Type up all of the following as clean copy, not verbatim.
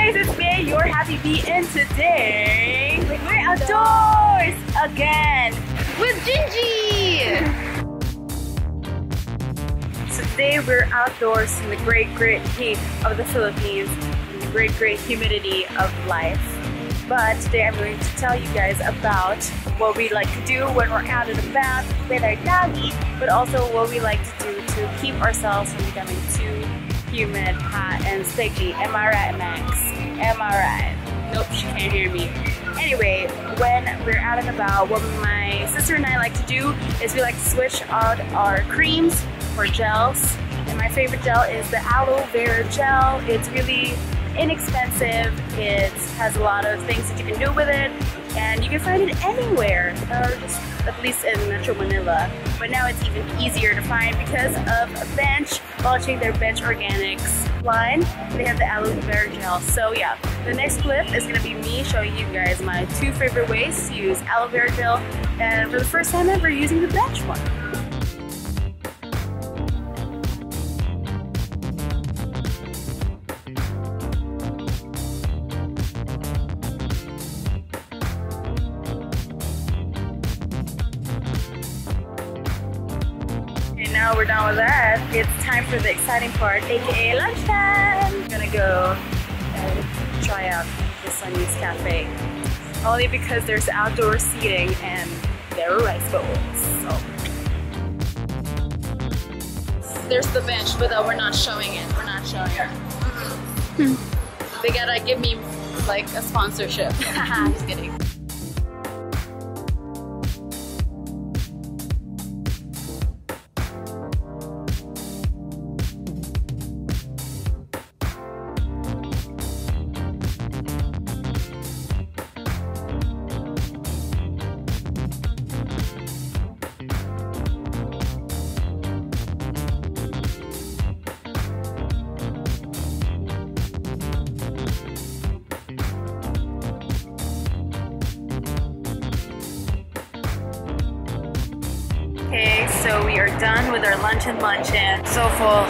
guys, it's Meeee, your HappyB, and today we're outdoors again with Gingy. So today we're outdoors in the great heat of the Philippines, and the great humidity of life. But today I'm going to tell you guys about what we like to do when we're out and about with our doggy, but also what we like to do to keep ourselves from becoming too humid, hot, and sticky. Am I right, Max? Am I right? Nope, she can't hear me. Anyway, when we're out and about, what my sister and I like to do is we like to switch out our creams for gels. And my favorite gel is the Aloe Vera gel. It's really inexpensive. It has a lot of things that you can do with it, and you can find it anywhere, or just at least in Metro Manila. But now it's even easier to find because of Bench launching their Bench Organics line. They have the Aloe Vera gel. So yeah, the next clip is gonna be me showing you guys my two favorite ways to use Aloe Vera gel, and for the first time ever using the Bench one. Now we're done with that, it's time for the exciting part, aka lunchtime. I'm gonna go and try out the Sunny's Cafe. Only because there's outdoor seating and there are rice bowls. So. There's the bench, but we're not showing it. We're not showing it. They gotta give me like a sponsorship. Just kidding. Okay, so we are done with our luncheon. So full.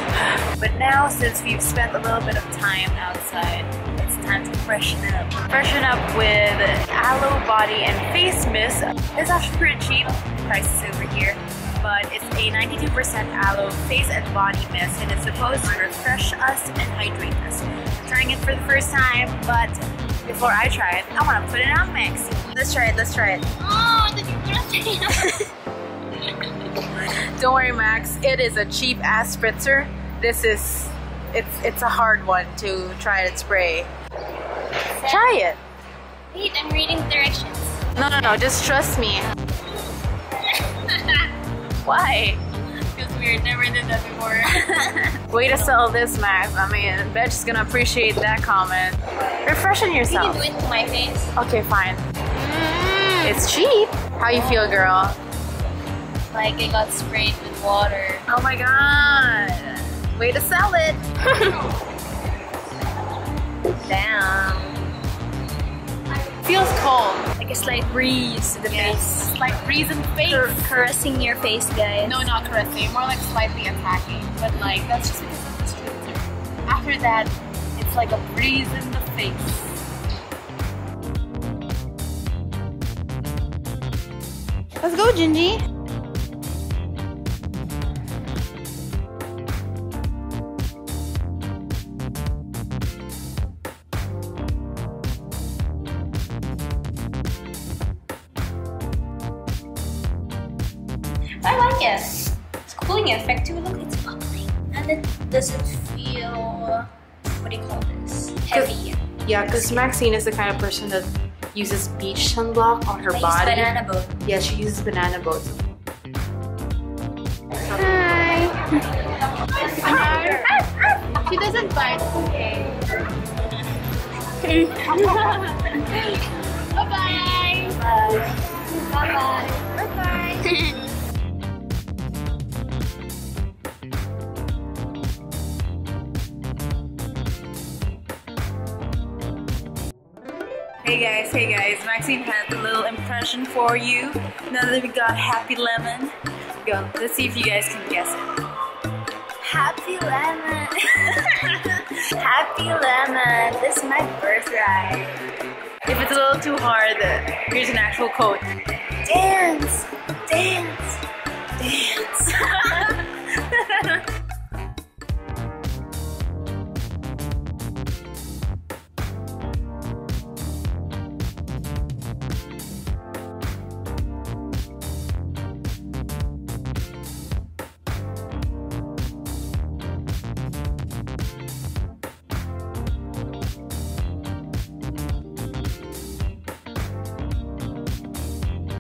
But now, since we've spent a little bit of time outside, it's time to freshen up. Freshen up with aloe body and face mist. It's actually pretty cheap. Price is over here. But it's a 92% aloe face and body mist, and it's supposed to refresh us and hydrate us. I'm trying it for the first time, but before I try it, I want to put it on Max. Let's try it. Oh, did you trust me? Don't worry, Max. It is a cheap ass spritzer. It's a hard one to try and spray. Try it. Wait, I'm reading directions. No, just trust me. Why? Because we never did that before. Way to sell this, Max. I mean, Bet's gonna appreciate that comment. Refreshing yourself. You can do it to my face. Okay, fine. It's cheap. How you feel, girl? Like I got sprayed with water. Oh my god. Way to sell it. Damn. Feels cold. Like a slight breeze to the face. A slight breeze in the face. Caressing your face, guys. No, not caressing. More like slightly attacking. But like, that's just because of the street. After that, it's like a breeze in the face. Let's go, Gingy. I like it. It's cooling effect too. Look, it's bubbling. And it doesn't feel, what do you call this? Heavy. Yeah, because Maxine is the kind of person that uses beach sunblock on her I body. use banana boat. Yeah, she uses banana boat. Hi. Hi. She doesn't bite. Okay. Bye-bye. Bye. Bye-bye. Bye-bye. Hey guys, Maxine has a little impression for you. Now that we got Happy Lemon, go. Let's see if you guys can guess it. Happy lemon. Happy lemon. This is my birthright. If it's a little too hard, here's an actual quote. Dance, dance, dance.